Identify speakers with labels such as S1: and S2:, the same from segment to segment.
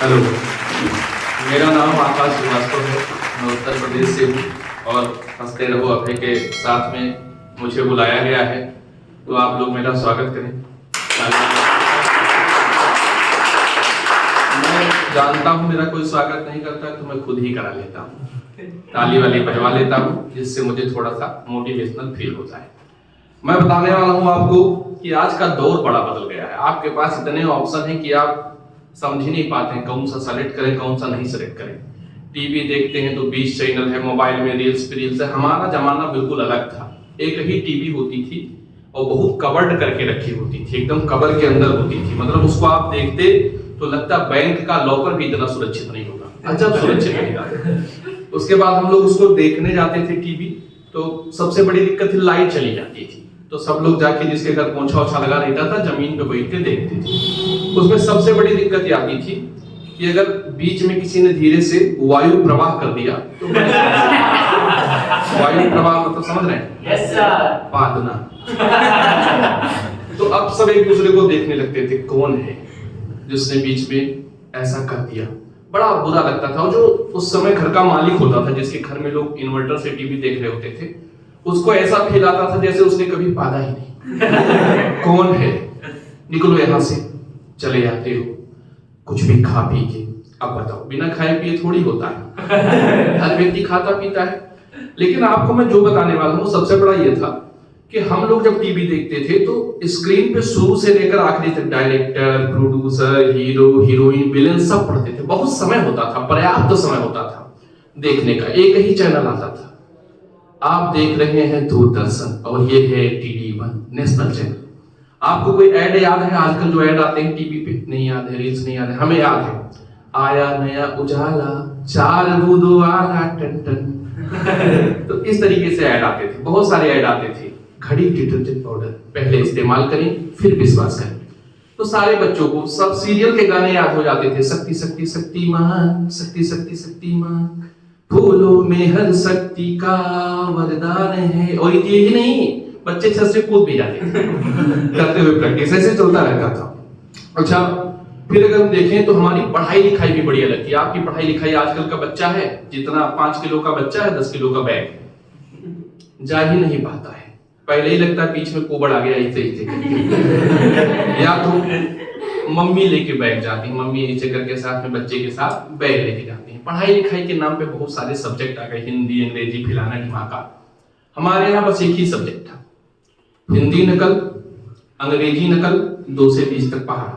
S1: Hello, मेरा नाम आकाश श्रीवास्तव है। मैं उत्तर प्रदेश से हूँ और हंसते रहो अभय के साथ में मुझे बुलाया गया है, तो आप लोग मेरा स्वागत करें। मैं जानता हूँ मेरा कोई स्वागत नहीं करता, तो मैं खुद ही करा लेता हूँ, ताली वाली बजवा लेता हूँ, जिससे मुझे थोड़ा सा मोटिवेशनल फील होता है। मैं बताने वाला हूँ आपको कि आज का दौर बड़ा बदल गया है। आपके पास इतने ऑप्शन हैं कि आप समझ ही नहीं पाते हैं कौन सा सेलेक्ट करें, कौन सा नहीं सेलेक्ट करें। टीवी देखते हैं तो 20 चैनल है, मोबाइल में रील्स पे रील्स है। हमारा जमाना बिल्कुल अलग था। एक ही टीवी होती थी और बहुत कवर्ड करके रखी होती थी, एकदम कवर के अंदर होती थी। मतलब उसको आप देखते तो लगता बैंक का लॉकर भी इतना सुरक्षित नहीं होगा, अजब सुरक्षित रहेगा। उसके बाद हम लोग उसको देखने जाते थे टीवी, तो सबसे बड़ी दिक्कत थी लाइट चली जाती थी, तो सब लोग जाके जिसके घर पोंछा ओछा लगा रहता था जमीन पे बैठ के देखते थे। उसमें सबसे बड़ी दिक्कत ये आती थी कि अगर बीच में किसी ने धीरे से वायु प्रवाह कर दिया तो वायु प्रवाह मतलब समझ रहे हैं?
S2: Yes sir.
S1: पादना। तो अब सब एक दूसरे को देखने लगते थे, कौन है जिसने बीच में ऐसा कर दिया। बड़ा बुरा लगता था। और जो उस समय घर का मालिक होता था, जिसके घर में लोग इन्वर्टर से टीवी देख रहे होते थे, उसको ऐसा फील आता था जैसे उसने कभी पाला ही नहीं। कौन है, निकलो यहां से, चले जाते हो कुछ भी खा पी के। अब बताओ, बिना खाए पिए थोड़ी होता है, हर व्यक्ति खाता पीता है। लेकिन आपको मैं जो बताने वाला हूं सबसे बड़ा ये था कि हम लोग जब टीवी देखते थे तो स्क्रीन पे शुरू से लेकर आखिरी तक director, producer, hero, heroine, villain सब पढ़ते थे। बहुत समय होता था, पर्याप्त समय होता था देखने का। एक ही चैनल आता था। आप देख रहे हैं दूरदर्शन और ये है DD1 नेशनल चैनल। आपको कोई ऐड याद है? आजकल जो ऐड आते हैं टीवी पे, नहीं याद है? रील्स नहीं याद है? हमें याद है। आया नया उजाला, 4 बूंदों वाला टन टन। तो इस तरीके से ऐड आते थे, बहुत सारे ऐड आते थे। घड़ी डिटर्जेंट पाउडर पहले इस्तेमाल करें फिर विश्वास करें। तो सारे बच्चों को सब सीरियल के गाने याद हो जाते थे। शक्ति शक्ति शक्तिमान, शक्ति शक्ति शक्तिमान, फूलों में हर शक्ति का वरदान है। और ये ही नहीं, बच्चे छत से कूद भी जाते थे करते हुए प्रैक्टिस, ऐसे चलता रहता था। अच्छा, फिर अगर हम देखें तो हमारी पढ़ाई लिखाई भी बड़ी अलग थी। आपकी पढ़ाई लिखाई आजकल का बच्चा है, जितना 5 किलो का बच्चा है 10 किलो का बैग जा ही नहीं पाता है। पहले ही लगता है बीच में कोबड़ आ गया ऐसे या तो मम्मी लेके बैग जाती है, मम्मी नीचे करके साथ में बच्चे के साथ बैग लेके जाती है। पढ़ाई लिखाई के नाम पे बहुत सारे सब्जेक्ट आ गए, हिंदी, अंग्रेजी, फलाना ढिमाका। हमारे यहाँ बस एक ही सब्जेक्ट था, हिंदी नकल, अंग्रेजी नकल, 2 से 20 तक पढ़ा,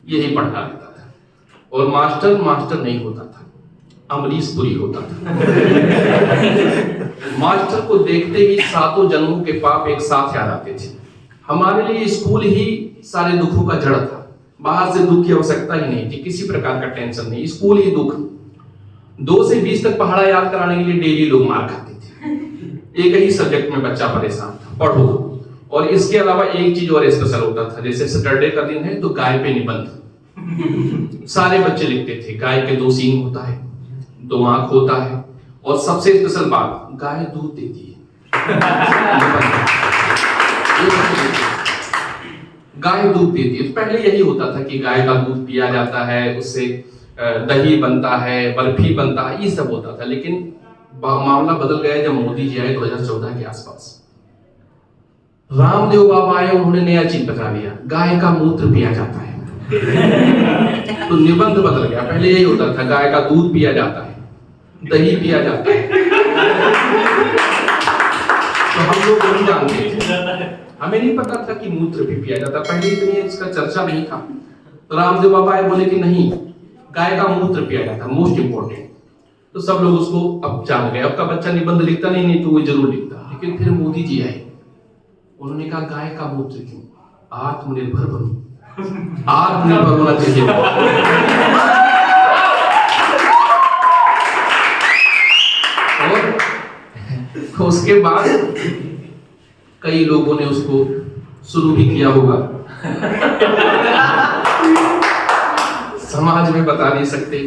S1: यही पढ़ता रहता था। और मास्टर नहीं होता था, अमरीश पुरी होता था। मास्टर को देखते ही 7 जन्मों के पाप एक साथ याद आते थे। हमारे लिए स्कूल ही सारे दुखों का जड़ था। बाहर से दुख की आवश्यकता ही नहीं थी, किसी प्रकार का टेंशन नहीं, स्कूल ही दुख। 2 से 20 तक पहाड़ा याद कराने के लिए डेली लोग मार खाते थे। एक ही सब्जेक्ट में बच्चा परेशान था, पढ़ो। और इसके अलावा एक चीज और स्पेशल होता था, जैसे सैटरडे का दिन है तो गाय पे निबंध सारे बच्चे लिखते थे। गाय के 2 सींग होता है, 2 आंख होता है, और सबसे स्पेशल बात, गाय दूध देती है। गाय दूध देती है। पहले यही होता था कि गाय का दूध पिया जाता है, उससे दही बनता है, बर्फी बनता है, ये सब होता था। लेकिन मामला बदल गया जब मोदी जी आए 2014 के आसपास। रामदेव बाबा आए, उन्होंने नया चीज बता दिया, गाय का मूत्र पिया जाता है। तो निबंध बदल गया। पहले यही होता था, गाय का दूध पिया जाता है, दही पिया जाता है। तो हम लोग नहीं जानते थे, हमें नहीं पता था कि मूत्र भी पिया जाता। पहले इतनी इसका चर्चा नहीं था। तो रामदेव बाबा आए, बोले कि नहीं, गाय का मूत्र पिया जाता है, मोस्ट इंपोर्टेंट। तो सब लोग उसको अब जान गए। अब का बच्चा निबंध लिखता नहीं तो वो जरूर लिखता। लेकिन फिर मोदी जी आए, उन्होंने कहा गाय का मूत्र क्यों, आत्मनिर्भर बनो, आत्मनिर्भर होना चाहिए। और उसके बाद कई लोगों ने उसको शुरू भी किया होगा। समाज में बता नहीं सकते,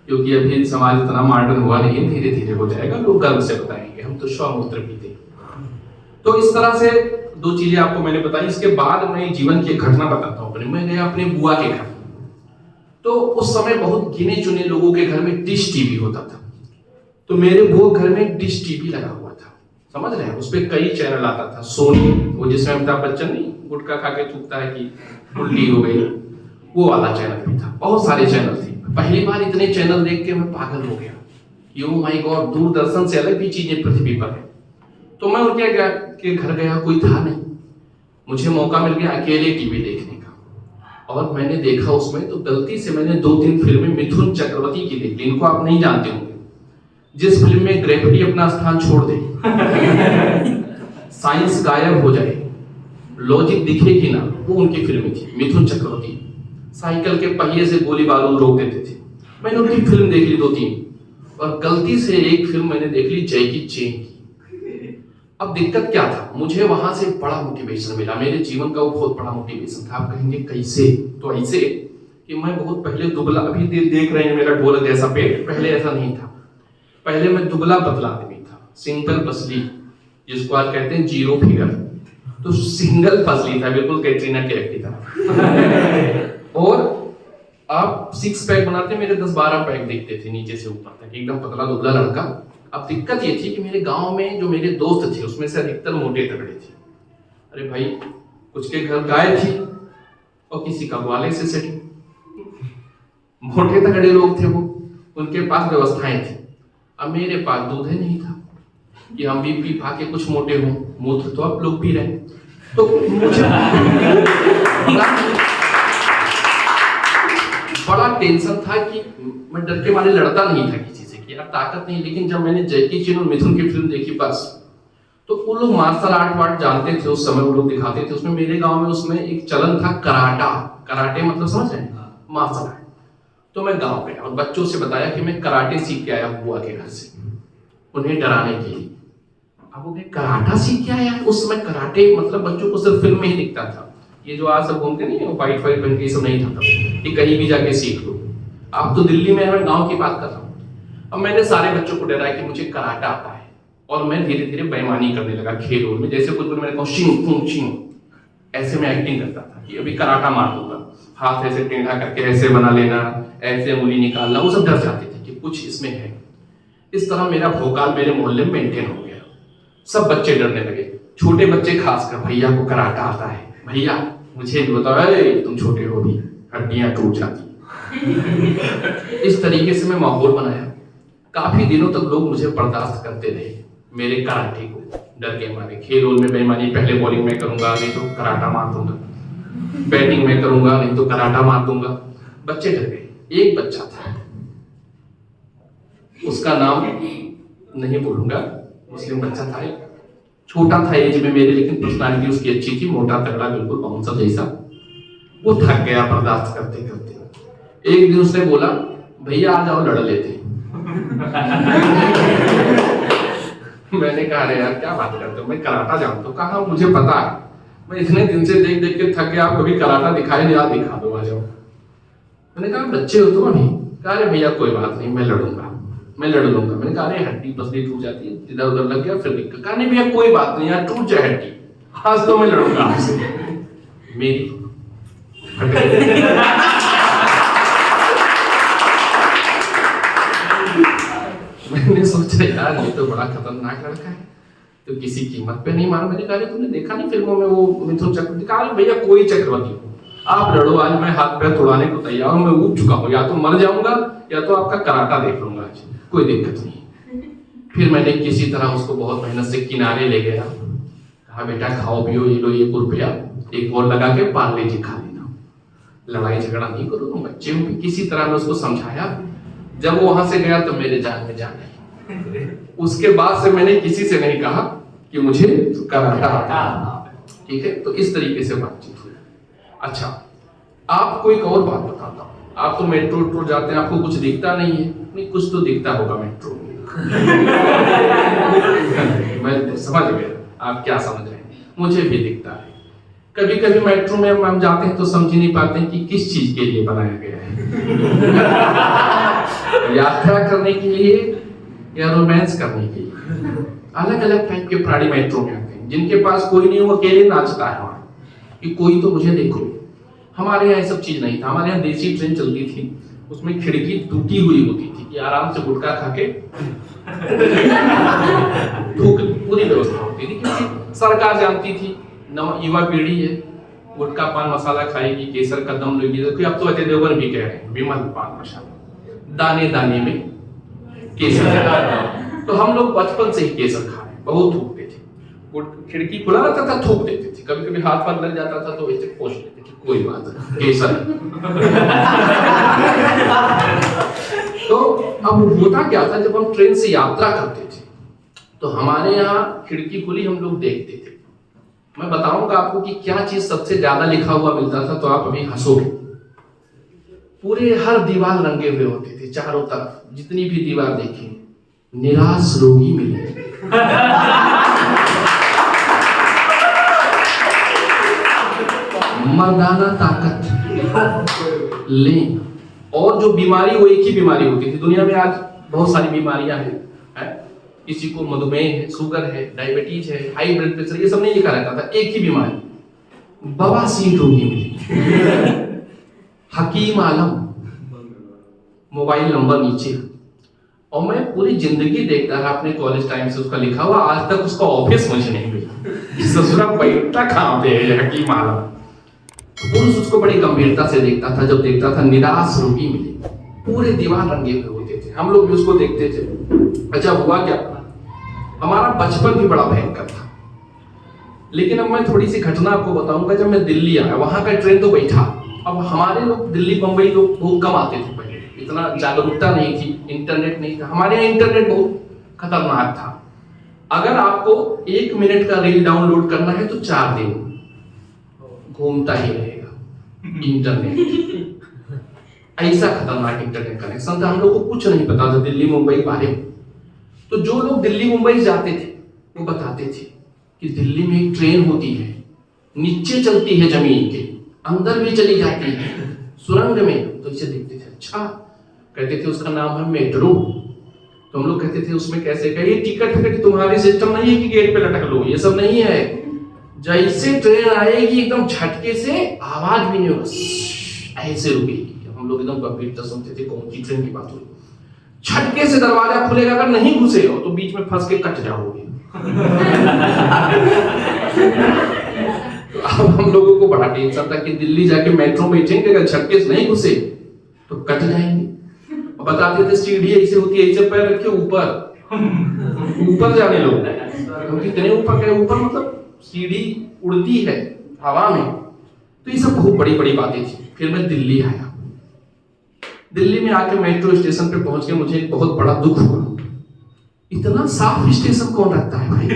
S1: क्योंकि अभी समाज इतना मॉडर्न हुआ नहीं, धीरे धीरे हो जाएगा, लोग गर्व से बताएंगे हम तो स्वमूत्र पीते। तो इस तरह से 2 चीजें आपको मैंने बताई। इसके बाद मैं जीवन की घटना बताता हूँ। मैं गया अपने बुआ के घर। तो उस समय बहुत गिने चुने लोगों के घर में डिश टीवी होता था। तो मेरे वो घर में डिश टीवी लगा हुआ था, समझ रहे हैं, उस पर कई चैनल आता था। सोनी, वो जिसमें अमिताभ बच्चन नहीं गुटखा खा के थूकता है कि उल्टी हो गई, वो वाला चैनल भी था। बहुत सारे चैनल थे। पहली बार इतने चैनल देख के मैं पागल हो गया। यो माय गॉड, दूरदर्शन से अलग भी चीजें पृथ्वी पर है। तो मैं उनके घर गया, कोई था नहीं। मुझे मौका मिल गया अकेले टीवी देखने का, और मैंने देखा उसमें तो गलती से मैंने 2-3 फिल्में मिथुन चक्रवर्ती की देखी। इनको आप नहीं जानते होंगे। जिस फिल्म में ग्रेविटी अपना स्थान छोड़ दे, साइंस गायब हो जाए, लॉजिक दिखेगी ना, वो उनकी फिल्म थी मिथुन चक्रवर्ती। साइकिल के पहिए से गोली बारूद रोक देते थे। मैंने उनकी फिल्म देख ली 2-3, और गलती से एक फिल्म मैंने देख ली जैकी चेन की। अब दिक्कत क्या था, मुझे वहां से बड़ा मोटिवेशन मिला। मेरे जीवन का वो बहुत बड़ा मोटिवेशन था। आप कहेंगे कैसे? तो ऐसे कि मैं बहुत पहले दुबला, अभी देख रहे हैं मेरा ढोलक जैसा पेट, पहले ऐसा नहीं था। पहले मैं दुबला पतला आदमी था, सिंगल पसली, जिसको आज कहते हैं जीरो फिगर। तो सिंगल पसली था, बिल्कुल कैटरीना कैफ की तरह। और आप 6 पैक बनाते, मेरे 10-12 पैक दिखते थे नीचे से ऊपर तक, एकदम पतला दुबला लड़का। अब दिक्कत ये थी कि मेरे गांव में जो मेरे दोस्त थे उसमें से अधिकतर मोटे तगड़े थे। अरे भाई, कुछ के घर गाय थी और किसी का ग्वाले से सेटिंग। मोटे तगड़े लोग थे वो, उनके पास व्यवस्थाएं थी। अब मेरे पास दूध ही नहीं था कि हम भी पी पा के कुछ मोटे हों। मूत्र तो आप लोग पी रहे हैं। तो मुझे बड़ा टेंशन था कि मैं डर के मारे लड़ता नहीं था किसी से कि यार ताकत नहीं। लेकिन जब मैंने जैकी चेन और मिथुन की फिल्म देखी बस, तो वो लोग मार्शल आर्ट वार्ट जानते थे उस समय, वो लोग दिखाते थे। उसमें मेरे गांव में उसमें एक चलन था कराटा। कराटे मतलब समझ रहे हैं, मार्शल आर्ट। तो मैं गांव गया और बच्चों से बताया कि मैं कराटे सीख के आया हूँ बुआ के घर से, उन्हें डराने के लिए। अब वो कराटा सीख के आया। उस समय कराटे मतलब बच्चों को सिर्फ फिल्म में ही दिखता था। ये जो आज सब घूमते नहीं है फाइट बन के, ये सब नहीं था तब कि कहीं भी जाके सीख लो। आप तो दिल्ली में है, मैं गांव की बात कर रहा हूँ। अब मैंने सारे बच्चों को डराया कि मुझे कराटा आता है, और मैं धीरे धीरे बेईमानी करने लगा खेल में। जैसे कुछ मैंने कहा शिंग फुंग शिंग, ऐसे मैं एक्टिंग करता था कि अभी कराटा मार दूंगा, हाथ ऐसे टेढ़ा करके ऐसे बना लेना, ऐसे उंगली निकालना। वो सब डर जाते थे कि कुछ इसमें है। इस तरह मेरा भोकाल मेरे मोहल्ले में मेंटेन हो गया। सब बच्चे डरने लगे, छोटे बच्चे खासकर। भैया को कराटा आता है, भैया मुझे भी बताओ, तुम छोटे हो भी, हड्डियां टूट जाती। इस तरीके से मैं माहौल बनाया। काफी दिनों तक लोग मुझे बर्दाश्त करते रहे, मेरे कराटे को, डर के मारे। खेल में बेईमानी, पहले बॉलिंग में करूंगा नहीं तो कराटा मार दूंगा, बैटिंग में करूंगा नहीं तो कराटा मार दूंगा। बच्चे डर गए। एक बच्चा था, उसका नाम नहीं बोलूंगा, मुस्लिम बच्चा था, छोटा था एज में मेरे, लेकिन पर्सनालिटी उसकी अच्छी थी, मोटा तगड़ा बिल्कुल बाउंसर जैसा। वो थक गया बर्दाश्त करते करते। एक दिन उसने बोला, भैया आ जाओ लड़ लेते। मैंने कहा अरे यार क्या बात करते हो, मैं कराटा जानता हूँ। कहा मुझे पता है, मैं इतने दिन से देख देख के थक गया, आप कभी कराटा दिखाई नहीं, आप दिखा दो, आ जाओ। मैंने कहा बच्चे हो तुम अभी? कहा अरे भैया कोई बात नहीं, मैं लड़ूंगा, मैं लड़ लूंगा। मैंने कहा अरे हड्डी पसली टूट जाती है, इधर उधर लग गया फिर दिक्कत। कहा नहीं भैया कोई बात नहीं यार, टूट जाए हड्डी, आज तो मैं लड़ूंगा आपसे। मेरी मैंने सोचा यार ये तो बड़ा खतरनाक लड़का है, तो किसी कीमत पे नहीं मारा। मैंने कहा तुमने देखा नहीं फिल्मों में वो मिथुन चक्रवर्ती? कहा भैया कोई चक्रवर्ती हो, आप लड़ो, आज मैं हाथ पैर तोड़ाने को तैयार हूं, मैं उठ चुका हूं, या तो मर जाऊंगा या तो आपका कराटा देख लूंगा आज, कोई दिक्कत नहीं। फिर मैंने किसी तरह उसको बहुत मेहनत से किनारे ले गया, कहा बेटा खाओ पियो, ये लो 1 रुपया, एक और लगा के पार्ले जी खा लेना, लड़ाई झगड़ा नहीं करो तुम बच्चे हो। किसी तरह मैं उसको समझाया। जब वो वहां से गया तो मेरे जान में जान आई। उसके बाद से मैंने किसी से नहीं कहा कि मुझे कराटा आता है, ठीक है। तो इस तरीके से बातचीत हुई। अच्छा, आपको एक और बात बताता हूँ। आप तो मेट्रो जाते हैं, आपको कुछ दिखता नहीं है? नहीं, कुछ तो दिखता होगा मेट्रो में। मैं समझ गया आप क्या समझ रहे हैं, मुझे भी दिखता है। कभी कभी मेट्रो में हम जाते हैं तो समझ ही नहीं पाते हैं कि किस चीज के लिए बनाया गया है। यात्रा करने के लिए या रोमांस करने के लिए। अलग अलग टाइप के प्राणी मेट्रो में आते हैं। जिनके पास कोई नहीं, वो अकेले नाचता है वहां कि कोई तो मुझे देखो। हमारे यहाँ ये सब चीज नहीं था। हमारे यहाँ देसी ट्रेन चलती थी, उसमें खिड़की टूटी हुई होती थी कि आराम से गुटखा खा के थूक ली, पूरी व्यवस्था होती थी। क्योंकि सरकार जानती थी युवा पीढ़ी है, गुटखा पान मसाला खाएगी, केसर का दम लेगी। तो अब तो अजय देवगन भी कह रहे हैं विमल पान मसाला, दाने दाने में केसर। तो हम लोग बचपन से ही केसर खा रहे हैं, बहुत थूकते थे। खिड़की खुला रहता था, थूक देते थे। कभी कभी हाथ पाथ लग जाता था तो वैसे पोंछ लेते थे, कोई बात नहीं, केसर। तो अब होता क्या था, जब हम ट्रेन से यात्रा करते थे तो हमारे यहाँ खिड़की खुली, हम लोग देखते थे। मैं बताऊंगा आपको कि क्या चीज सबसे ज्यादा लिखा हुआ मिलता था, तो आप अभी हंसोगे। पूरे हर दीवार रंगे हुए होते थे, चारों तरफ जितनी भी दीवार देखी, निराश रोगी मिले, मर्दाना ताकत ले, और जो बीमारी वो एक ही बीमारी होती थी। दुनिया में आज बहुत सारी बीमारियां हैं, किसी को मधुमेह है, शुगर है, डायबिटीज है, हाई ब्लड प्रेशर, ये सब नहीं लिखा रहता था, एक ही बीमारी, बवासीर रोगी मिली। हकीम आलम, मोबाइल नंबर नीचे। और मैं पूरी जिंदगी देखता रहा अपने कॉलेज टाइम से उसका लिखा हुआ, आज तक उसका ऑफिस मुझे नहीं मिला। ससुरा बैठा कहां पे है हकीम आलम। पुरुष उसको बड़ी गंभीरता से देखता था। जब देखता था निराश रोगी मिले, पूरे दीवार रंगे हुए होते थे, हम लोग भी उसको देखते थे। अच्छा हुआ क्या, हमारा बचपन भी बड़ा भयंकर था। लेकिन अब मैं थोड़ी सी घटना आपको बताऊंगा। जब मैं दिल्ली आया, वहां का ट्रेन तो बैठा। अब हमारे लोग दिल्ली बम्बई लोग बहुत कम आते थे पहले, इतना जागरूकता नहीं थी, इंटरनेट नहीं था। हमारे यहाँ इंटरनेट बहुत खतरनाक था। अगर आपको 1 मिनट का रील डाउनलोड करना है तो 4 दिन घूमता ही रहेगा इंटरनेट। ऐसा खतरनाक इंटरनेट कनेक्शन था। हम लोग को कुछ नहीं पता था दिल्ली मुंबई के बारे में। तो जो लोग दिल्ली मुंबई जाते थे वो बताते थे कि दिल्ली में एक ट्रेन होती है, नीचे चलती है जमीन के, अंदर भी चली जाती है सुरंग में। तो इसे देखते थे, अच्छा, कहते थे उसका नाम है मेट्रो। तो हम लोग कहते थे उसमें कैसे, ये टिकट फिकट तुम्हारी सिस्टम नहीं है कि गेट पे लटक लो, ये सब नहीं है। जैसे ट्रेन आएगी एकदम झटके से, आवाज भी नहीं होगा, ऐसे रुकेगी। हम लोग एकदम गंभीरता सुनते थे, कौन सी ट्रेन की बात हुई। झटके से दरवाजा खुलेगा, अगर नहीं घुसे हो तो बीच में फंस के कट जाओगे। तो अब हम लोगों को बड़ा टेंशन था कि दिल्ली जाके मेट्रो बैठेंगे, अगर झटके से नहीं घुसे तो कट जाएंगे। और बताते थे सीढ़ी ऐसे होती है, ऐसे पैर रखे ऊपर जाने लोग, कितने ऊपर गए, ऊपर मतलब सीढ़ी उड़ती है हवा में। तो ये सब बहुत बड़ी बड़ी बातें थी। फिर मैं दिल्ली आया। दिल्ली में आके मेट्रो स्टेशन पे पहुंच के मुझे एक बहुत बड़ा दुख हुआ। इतना साफ स्टेशन कौन रखता है भाई?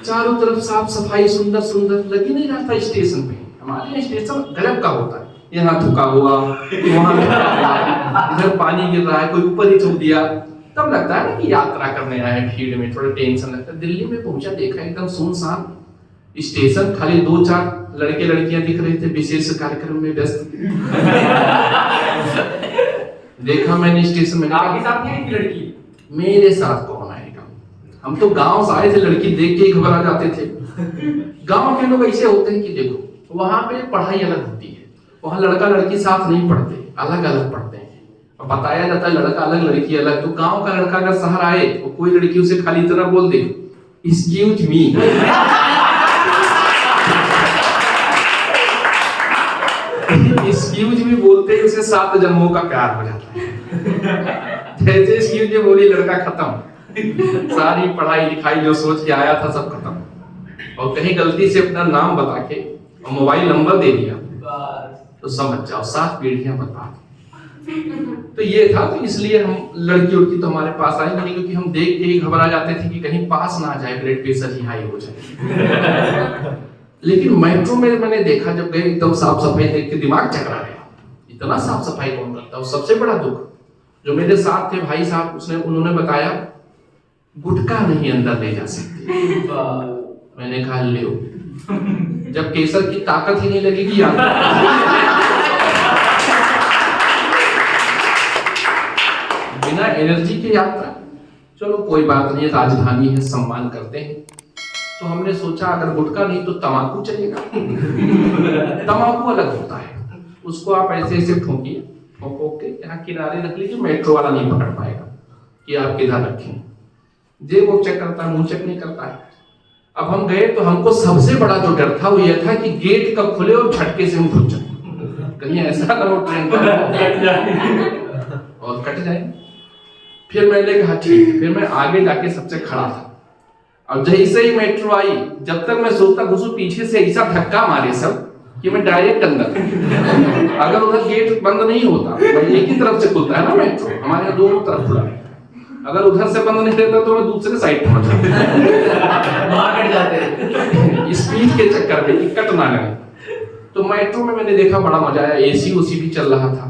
S1: चारों तरफ साफ सफाई, सुंदर सुंदर, लगी नहीं रहता स्टेशन पे। हमारे यहाँ स्टेशन गजब का होता है, यहाँ थुका हुआ, वहां इधर पानी गिर रहा है, कोई ऊपर ही थूक दिया, तब लगता है ना कि यात्रा करने आए हैं। भीड़ में थोड़ा टेंशन लगता है। दिल्ली में पहुंचा, देखा एकदम सुनसान स्टेशन, खाली 2-4 लड़के लड़कियां दिख रहे थे विशेष कार्यक्रम में व्यस्त। देखा मैंने स्टेशन में, आपके साथ नहीं थी लड़की? मेरे साथ कौन आएगा, हम तो गांव से आए थे, लड़की देख के ही घबरा जाते थे। गांव के लोग ऐसे होते हैं कि देखो वहां पे पढ़ाई अलग होती है, वहां लड़का लड़की साथ नहीं पढ़ते, अलग अलग पढ़ते हैं। और बताया जाता है लड़का अलग लड़की अलग। तो गांव का लड़का अगर शहर आए तो कोई लड़की उसे खाली इतना बोल दे, एक्सक्यूज मी, एक्सक्यूज मी बोलते ही उसे 7 जन्मों का प्यार हो जाता है। जैसे एक्सक्यूज मी बोली, लड़का खत्म, सारी पढ़ाई लिखाई जो सोच के आया था सब खत्म। और कहीं गलती से अपना नाम बता के और मोबाइल नंबर दे दिया तो समझ जाओ 7 पीढ़ियां बर्बाद। तो ये था। तो इसलिए हम लड़की उड़की तो हमारे पास आई नहीं, क्योंकि हम देख के ही घबरा जाते थे कि कहीं पास ना आ जाए, ब्लड प्रेशर ही हाई हो जाए। लेकिन मेट्रो में मैंने देखा, जब गए एकदम साफ सफाई देख के दिमाग चकरा गया। इतना साफ सफाई कौन करता है। सबसे बड़ा दुख जो मेरे साथ थे भाई साहब, उन्होंने बताया गुटखा नहीं अंदर ले जा सकते। मैंने कहा ले, जब केसर की ताकत ही नहीं लगेगी यार। बिना एनर्जी के यात्रा, चलो कोई बात नहीं, राजधानी है, सम्मान करते हैं। तो हमने सोचा अगर गुटखा नहीं तो तम्बाकू चलेगा। तम्बाकू अलग होता है, उसको आप ऐसे ऐसे ठोकिए, ठोक के यहाँ किनारे रख लीजिए, मेट्रो वाला नहीं पकड़ पाएगा कि आप किधर रखें। जेब वो चेक करता है, मुंह चेक नहीं करता है। अब हम गए तो हमको सबसे बड़ा जो डर था वो यह था कि गेट कब खुले और झटके से हम घुस जाए, कहीं ऐसा ना हो ट्रेन और कट जाए। फिर मैंने कहा ठीक है, फिर मैं आगे जाके सबसे खड़ा था। अब जैसे ही मेट्रो आई, जब तक मैं सोचता घुसू, पीछे से ऐसा धक्का मारे सब कि मैं डायरेक्ट अंदर। अगर उधर गेट बंद नहीं होता, एक ही तरफ से खुलता है ना मेट्रो, हमारे यहाँ दोनों तरफ खुला है, अगर उधर से बंद नहीं रहता तो मैं दूसरे साइड पहुंच जाते स्पीड के चक्कर में कट ना गए। तो मेट्रो में मैंने देखा बड़ा मजा आया, एसी उसी भी चल रहा था,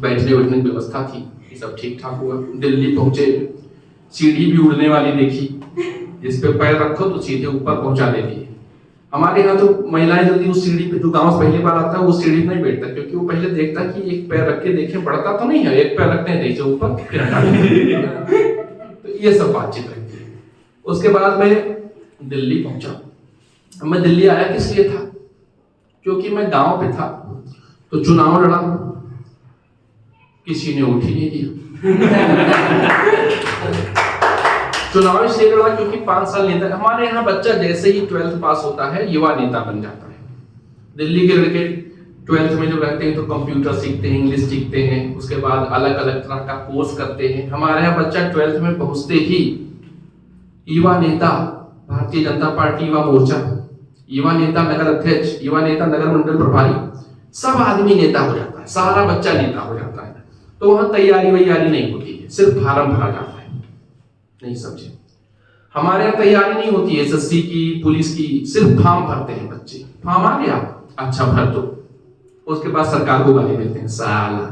S1: बैठने बैठने की व्यवस्था थी, ये सब ठीक ठाक हुआ। दिल्ली पहुंचे, सीढ़ी भी उड़ने वाली देखी, जिस पे पैर रखो तो सीधे ऊपर पहुंचा देती है। हमारे यहाँ तो महिलाएं जल्दी उस सीढ़ी पे, जो गांव से पहली बार आता है वो सीढ़ी नहीं बैठता, क्योंकि वो पहले देखता है कि एक पैर रख के देखें, बढ़ता तो नहीं है, एक पैर रखते हैं नीचे ऊपर फिर हटा तो ये सब बातचीत रहती है। उसके बाद मैं दिल्ली पहुंचा। मैं दिल्ली आया किस लिए था, क्योंकि मैं गांव पे था तो चुनाव लड़ा, किसी ने वोट ही नहीं दिया। चुनाव इसलिए लड़ा क्योंकि 5 साल नेता, हमारे यहाँ बच्चा जैसे ही 12th पास होता है युवा नेता बन जाता है। दिल्ली के लड़के 12th में जो रहते हैं तो कंप्यूटर सीखते हैं, इंग्लिश सीखते हैं, उसके बाद अलग अलग तरह का कोर्स करते हैं। हमारे यहाँ बच्चा 12th में पहुंचते ही युवा नेता, भारतीय जनता पार्टी युवा मोर्चा, युवा नेता नगर अध्यक्ष, युवा नेता नगर मंडल प्रभारी, सब आदमी नेता हो जाता है, सारा बच्चा नेता हो जाता है। तो वहां तैयारी वैयारी नहीं होती है, सिर्फ फार्म भरा जाता है। नहीं समझे, हमारे यहाँ तैयारी नहीं होती है एसएससी की, पुलिस की, सिर्फ फॉर्म भरते हैं बच्चे। फॉर्म आ गया, अच्छा भर दो, उसके बाद सरकार को गाली देते हैं, साला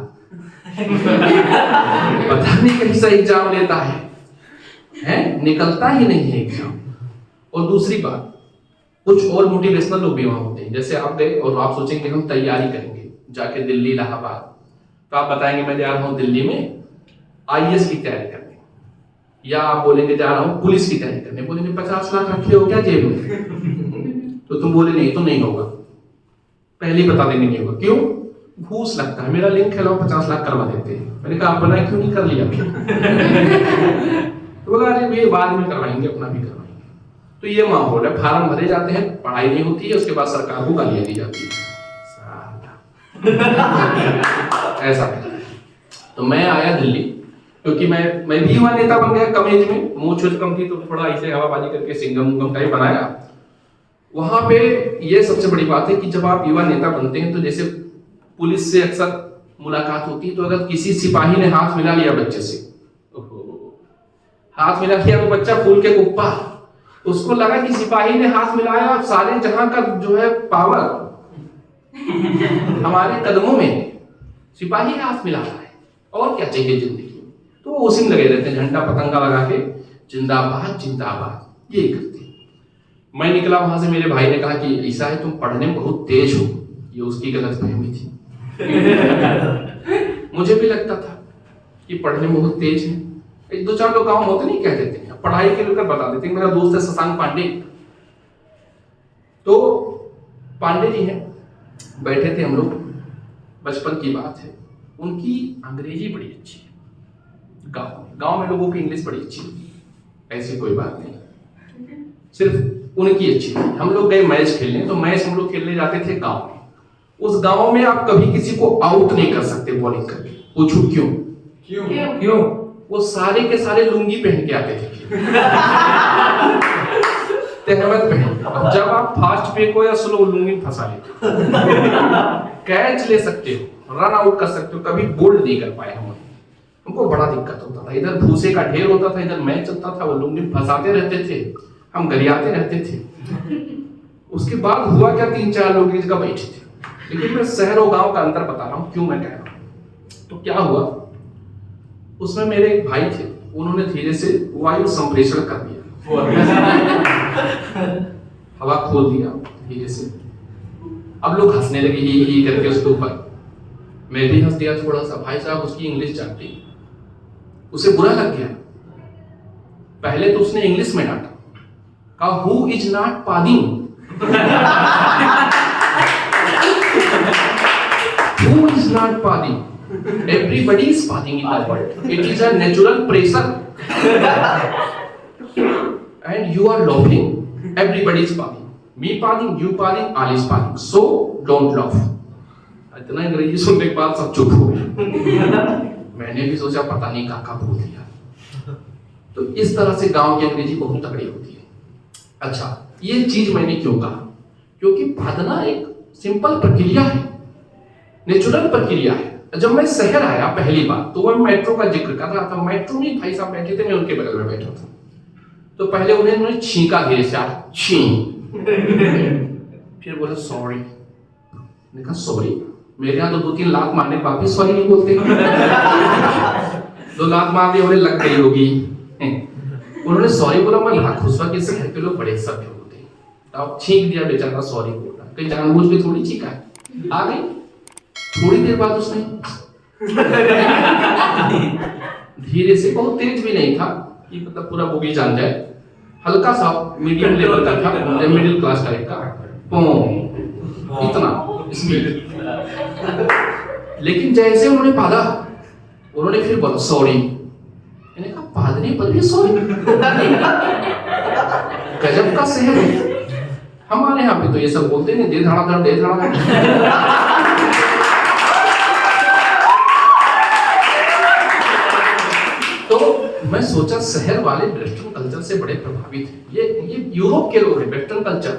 S1: पता नहीं कैसा एग्जाम लेता है, निकलता ही नहीं है एग्जाम। और दूसरी बात, कुछ और मोटिवेशनल लोग भी वहां होते हैं, जैसे आप गए और आप सोचेंगे हम तैयारी करेंगे जाके दिल्ली इलाहाबाद, तो आप बताएंगे मैं जा रहा हूं दिल्ली में आईएएस की तैयारी करने, या आप बोलेंगे जा रहा हूं पुलिस की तैयारी करने, बोलेंगे 50 लाख रखे हो क्या जेब में तो तुम बोले नहीं तो नहीं होगा, पहले ही बता देंगे नहीं होगा। क्यों? घूस लगता है, मेरा लिंक है, 50 लाख करवा देते हैं। मैंने कहा आप बनाए क्यों नहीं कर लिया? तो बोला अरे ये बाद में करवाएंगे, अपना भी करवाएंगे। तो ये माहौल है, फार्म भरे जाते हैं, पढ़ाई नहीं होती है, उसके बाद सरकार को गालियां दी जाती है। ऐसा तो मैं आया दिल्ली, क्योंकि मैं भी युवा नेता बन गया कम एज में, मूंछ छूछ कम थी तो थोड़ा ऐसे हवाबाजी करके सिंगम टाइप बनाया। वहां पे ये सबसे बड़ी बात है कि जब आप युवा नेता बनते हैं तो जैसे पुलिस से अक्सर मुलाकात होती है, तो अगर किसी सिपाही ने हाथ मिला लिया बच्चे से, हाथ मिला लिया वो बच्चा फूल के कुप्पा, उसको लगा कि सिपाही ने हाथ मिलाया, सारे जहां का जो है पावर हमारे कदमों में, सिपाही हाथ मिला रहा है, और क्या चाहिए जिंदगी में। तो वो उसी में लगे रहते हैं, झंडा पतंगा लगा के जिंदाबाद जिंदाबाद ये करते। मैं निकला वहां से, मेरे भाई ने कहा कि ऐसा है तुम पढ़ने में बहुत तेज हो, ये उसकी गलतफहमी थी। मुझे भी लगता था कि पढ़ने में बहुत तेज है, एक दो चार लोग गाँव होते नहीं कह देते हैं, पढ़ाई के लेकर बता देते हैं। मेरा दोस्त है शशांक पांडे, तो पांडे जी हैं, बैठे थे हम लोग, बचपन की बात है, उनकी अंग्रेजी बड़ी अच्छी है, गांव में लोगों की इंग्लिश बड़ी अच्छी है, ऐसी कोई बात नहीं, सिर्फ उनकी अच्छी थी। हम लोग गए मैच खेलने, तो मैच हम लोग खेलने जाते थे गांव में। उस गांव में आप कभी किसी को आउट नहीं कर सकते बॉलिंग करके। पूछो क्यों? क्यों? वो सारे के सारे लुंगी पहन के आते थे तहमत पहन। जब आप फास्ट पे को या स्लो लुंगी फंसा लेते, कैच ले सकते हो, रन आउट कर सकते हो, कभी बोल्ड नहीं कर पाए हम। हमको बड़ा दिक्कत होता था, इधर भूसे का ढेर होता था, इधर मैच चलता था, वो लुंगी फंसाते रहते थे, हम गरियाते रहते थे। उसके बाद हुआ क्या, 3-4 लोग इस जगह बैठे थे, लेकिन मैं शहर और गांव का अंतर बता रहा हूं, क्यों मैं कह रहा हूं। तो क्या हुआ, उसमें मेरे एक भाई थे, उन्होंने धीरे से वायु संप्रेषण कर दिया, हवा खोल दिया धीरे से। अब लोग हंसने लगे ही करके उसके ऊपर, मैं भी हंस दिया थोड़ा सा। भाई साहब उसकी इंग्लिश जानती, उसे बुरा लग गया। पहले तो उसने इंग्लिश में डांटा, कहा हु इज नॉट पादिंग, who is not padding? Everybody is padding in the world. It is a natural pressure. And you are laughing. Everybody is padding. Me padding, you padding, all is padding. So don't laugh. इतना अंग्रेजी सुनने के बाद सब चुप हो गए। मैंने भी सोचा पता नहीं काका बोल दिया। तो इस तरह से गांव की अंग्रेजी बहुत तगड़ी होती है। अच्छा, ये चीज मैंने क्यों कहा? क्योंकि पादना एक सिंपल प्रक्रिया है, नेचुरल प्रक्रिया है। जब मैं शहर आया पहली बार तो मैं मेट्रो का जिक्र कर रहा था। मेट्रो में भाई साहब बैठे थे, मैं उनके बगल में बैठा था। तो पहले उन्होंने छींका धीरे से, छी, फिर बोला सॉरी। मैंने कहा सॉरी? मेरे यहाँ तो 2-3 लाख मारने के बाद भी सॉरी नहीं बोलते। 2 लाख मार दिए, लग गई होगी। उन्होंने सॉरी बोला, मैं बड़ा खुश हुआ कि शहर के लोग बड़े सभ्य होते हैं। अब छींक दिया बेचारा, सॉरी बोल रहा, कहीं जानबूझ के थोड़ी छींका है। आ गई। थोड़ी देर बाद उसने धीरे से, बहुत तेज भी नहीं था कि मतलब पूरा बोगी जान जाए, हल्का सा मीडियम लेवल का था, मिडिल क्लास टाइप का, इतना स्पीड। लेकिन जैसे उन्होंने पाला, उन्होंने फिर बोला सॉरी। मैंने कहा पादने पर भी सॉरी? गजब का शहर है। हमारे यहाँ पे तो ये सब बोलते हैं, दे धड़ाधड़, दे धड़ाधड़। तो मैं सोचा शहर वाले वेस्टर्न कल्चर से बड़े प्रभावित हैं। ये यूरोप के लोग हैं, वेस्टर्न कल्चर।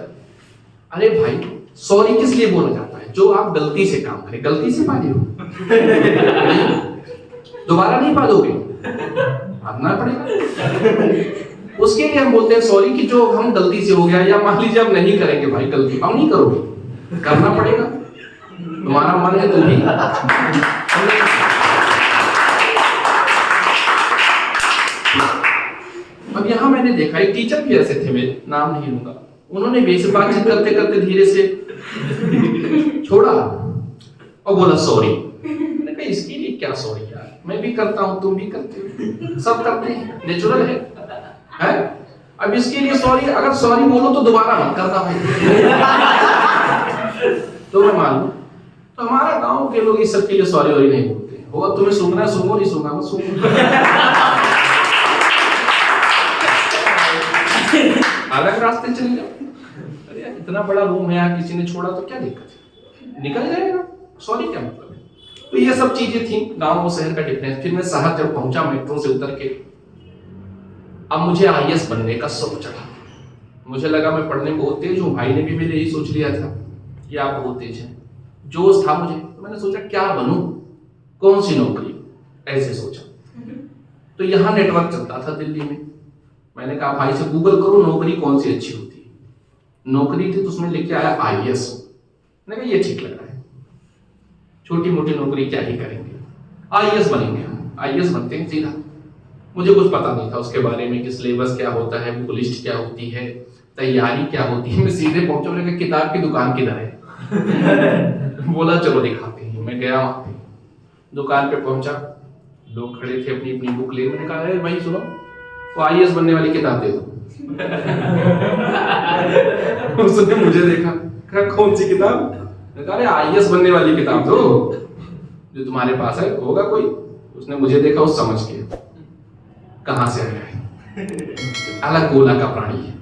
S1: अरे भाई, सॉरी किस लिए बोला जाता है? जो आप गलती से काम करें, गलती से पाले हो, दोबारा नहीं पालोगे, पालना पड़ेगा। उसके लिए हम बोलते हैं सॉरी कि जो हम गलती से हो गया, या मान लीजिए आप नहीं करेंगे भाई गलती, हम नहीं करोगे, करना पड़ेगा, तुम्हारा मन है तो भी। अब यहाँ मैंने देखा एक टीचर भी ऐसे थे, मेरे नाम नहीं लूंगा, उन्होंने भी ऐसे बातचीत करते करते धीरे से छोड़ा और बोला सॉरी। मैंने कहा इसके लिए क्या सॉरी यार, मैं भी करता हूँ, तुम भी करते हो, सब करते हैं, नेचुरल है? अब इसके लिए सॉरी, अगर सॉरी बोलो तो दोबारा मत करना भाई। तो मैं मानूं, तो हमारा गांव के लोग इस सब के लिए सॉरी वॉरी नहीं बोलते हैं। होगा तुम्हें सुनना है सुनो, नहीं सुनना मत सुनो, अलग रास्ते चले जाओ। अरे यार, इतना बड़ा रूम है यार, किसी ने छोड़ा तो क्या दिक्कत है, निकल जाएगा, सॉरी क्या मतलब है? तो ये सब चीजें थी गांव और शहर का डिफरेंस। फिर मैं शहर जब पहुंचा मेट्रो से उतर के, अब मुझे आईएएस बनने का शौक चढ़ा। मुझे लगा मैं पढ़ने में बहुत तेज हूँ, भाई ने भी मेरे यही सोच लिया था कि आप बहुत तेज हैं, जोश था मुझे। तो मैंने सोचा क्या बनूं, कौन सी नौकरी, ऐसे सोचा। तो यहाँ नेटवर्क चलता था दिल्ली में। मैंने कहा भाई से गूगल करो नौकरी कौन सी अच्छी होती है। नौकरी थी तो उसमें लिखे आया आईएएस। मैंने कहा ये ठीक लग रहा है, छोटी मोटी नौकरी क्या ही करेंगे, आईएएस बनेंगे हम, आईएएस बनते हैं सीधा। मुझे कुछ पता नहीं था उसके बारे में कि सिलेबस क्या होता है, बुक लिस्ट क्या होती है, तैयारी क्या होती है। मैं सीधे पहुंचा, मैंने कहा किताब की दुकान किधर है? बोला चलो दिखाते हैं। मैं गया वहां पे, दुकान पे पहुंचा, लोग खड़े थे अपनी अपनी बुक ले। मैंने कहा भाई सुनो, वो आईएएस बनने वाली किताब दे दो। उसने मुझे देखा, कहा कौन सी किताब? मैंने कहा अरे आईएएस बनने वाली किताब दो, जो तुम्हारे पास है, होगा कोई। उसने मुझे देखा, उस समझ के कहां से आया है, अलग गोला का प्राणी है।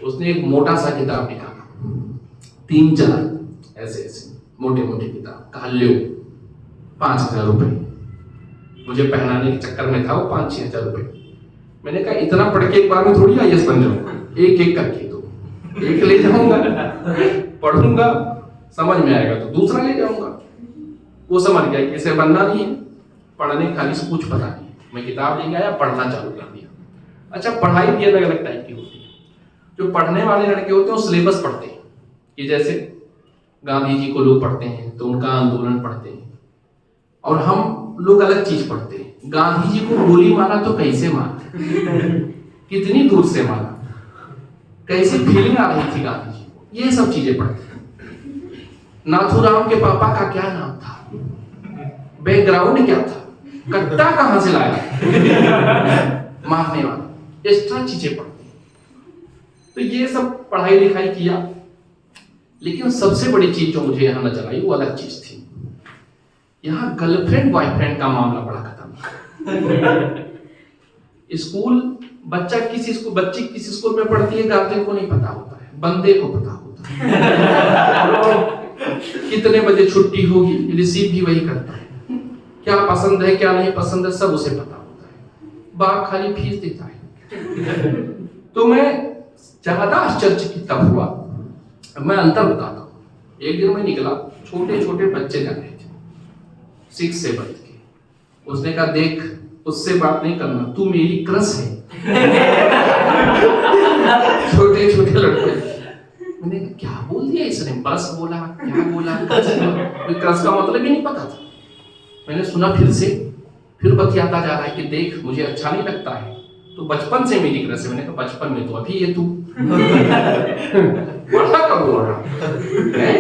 S1: उसने एक मोटा सा किताब निकाला, 3-4 ऐसे ऐसे मोटे मोटे किताब, कहा लो 5,000 रुपए। मुझे पहनाने के चक्कर में था वो 5-6 हजार रुपए। मैंने कहा इतना पढ़ के एक बार में थोड़ी आईएएस बन जाऊंगा, एक एक करके दो, एक ले जाऊंगा, पढ़ूंगा, समझ में आएगा तो दूसरा ले जाऊंगा। वो समझ गया कि इसे बनना नहीं है, पढ़ने खाली से कुछ पता नहीं। मैं किताब लेके आया, पढ़ना चालू कर दिया। अच्छा, पढ़ाई भी अलग अलग टाइप की होती है। जो पढ़ने वाले लड़के होते हैं वो सिलेबस पढ़ते हैं, कि जैसे गांधी जी को लोग पढ़ते हैं तो उनका आंदोलन पढ़ते हैं, और हम लोग अलग चीज पढ़ते हैं। गांधी जी को गोली मारा तो कैसे मारा, कितनी दूर से मारा, कैसी फीलिंग आ रही थी गांधी जी को, ये सब चीजें पढ़ते हैं। नाथूराम के पापा का क्या नाम था, बैकग्राउंड क्या था, कट्टा कहां से लाया मारने वाला, एक्स्ट्रा चीजें पढ़ते हैं। तो ये सब पढ़ाई लिखाई किया, लेकिन सबसे बड़ी चीज जो मुझे यहाँ नजर आई वो अलग चीज थी। यहाँ गर्लफ्रेंड बॉयफ्रेंड का मामला बड़ा खत्म। स्कूल बच्ची किस स्कूल में पढ़ती है गार्जियन को नहीं पता होता है, बंदे को पता होता है। कितने बजे छुट्टी होगी रिसीव भी वही करता है, क्या पसंद है क्या नहीं पसंद है सब उसे पता होता है, बाप खाली फीस देता है। तो मैं ज्यादा आश्चर्यचकित तब हुआ, मैं अंतर बताता हूँ। एक दिन मैं निकला, छोटे छोटे बच्चे जा रहे थे 6-7 के, उसने कहा देख उससे बात नहीं करना, तू मेरी क्रश है। छोटे छोटे लड़के, मैंने क्या बोल दिया इसने, बस बोला क्या बोला, क्रश का मतलब ही नहीं पता था। मैंने सुना फिर बतियाता जा रहा है कि देख मुझे अच्छा नहीं लगता है, तो बचपन से मेरी क्रश है। मैंने कहा बचपन में तो अभी ये तू बड़ा कब हो रहा है।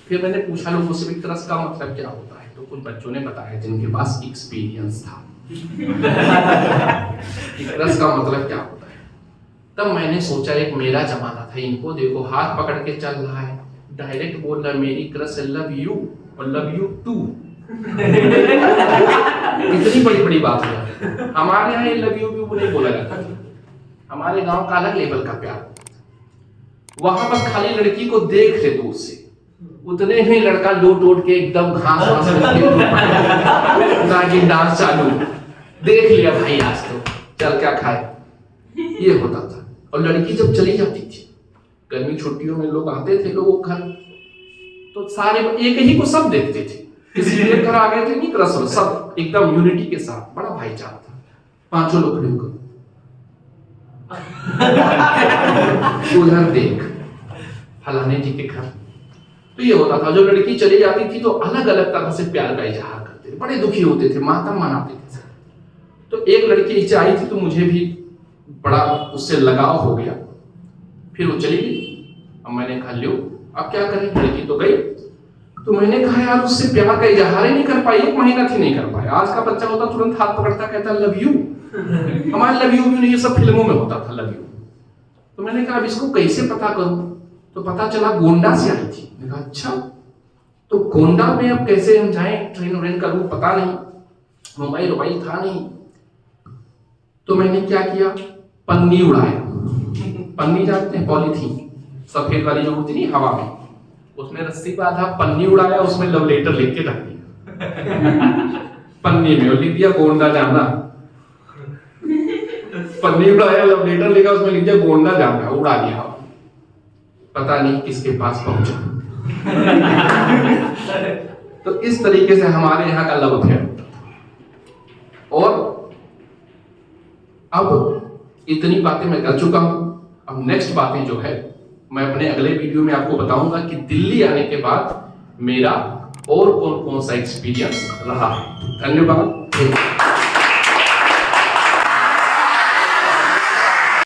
S1: फिर मैंने पूछा लोगों से भी क्रश का मतलब क्या होता है, तो कुछ बच्चों ने बताया जिनके पास एक्सपीरियंस था क्रश का मतलब क्या होता है। तब मैंने सोचा एक मेरा जमाना था, इनको देखो हाथ पकड़ के चल रहा है, डायरेक्ट बोल रहा है मेरी क्रश लव यू और लव यू टू। इतनी बड़ी बड़ी बात है। हमारे यहाँ लव यू भी नहीं बोला जाता, हमारे गांव का अलग लेवल का प्यार। वहां पर खाली लड़की को देख ले दूर से, उतने में लड़का लोट के एकदम घास डांस चालू, देख लिया भाई आज तो चल क्या खाए, ये होता था। और लड़की जब चली जाती थी, गर्मी छुट्टियों में लोग आते थे लोगों घर, तो सारे एक ही को सब देखते थे, किसी के घर आ गए थे नहीं क्रश, सब एकदम यूनिटी के साथ, बड़ा भाईचारा था। 5 लोग खड़े होकर उधर देख फलाने जी के घर। तो ये होता था, जो लड़की चली जाती थी तो अलग अलग तरह से प्यार का इजहार करते थे, बड़े दुखी होते थे, मातम मनाते थे। तो एक लड़की नीचे आई थी तो मुझे भी बड़ा उससे लगाव हो गया, फिर वो चली गई। अब मैंने कहा लो अब क्या करें, लड़की तो गई। तो मैंने कहा यार उससे प्यार का इजहार ही नहीं कर पाई, 1 महीना थी नहीं कर पाया। आज का बच्चा होता तुरंत हाथ पकड़ता कहता लव यू। हमारे लव यू भी नहीं, ये सब फिल्मों में होता था लव यू। तो मैंने कहा अब इसको कैसे पता करूं, तो पता चला गोंडा से आई थी। मैंने कहा अच्छा, तो गोंडा में अब कैसे हम जाएं, ट्रेन का रूट पता नहीं, मोबाइल था नहीं। तो मैंने क्या किया, पन्नी उड़ाया। पन्नी जानते हैं, पॉलीथीन सफेद वाली जो होती नहीं हवा में, उसमें रस्सी बांधा, पन्नी उड़ाया, उसमें लव लेटर लिख के रख दिया पन्नी में, और लिख दिया गोंडा जाना। पन्नी उड़ाया, लव लेटर लिखा, उसमें लिख दिया गोंडा जाना, उड़ा दिया। पता नहीं किसके पास पहुंचा। तो इस तरीके से हमारे यहाँ का लव अफेयर होता था। और अब इतनी बातें मैं कर चुका हूं, अब नेक्स्ट बातें जो है मैं अपने अगले वीडियो में आपको बताऊंगा कि दिल्ली आने के बाद मेरा और कौन कौन सा एक्सपीरियंस रहा है। धन्यवाद।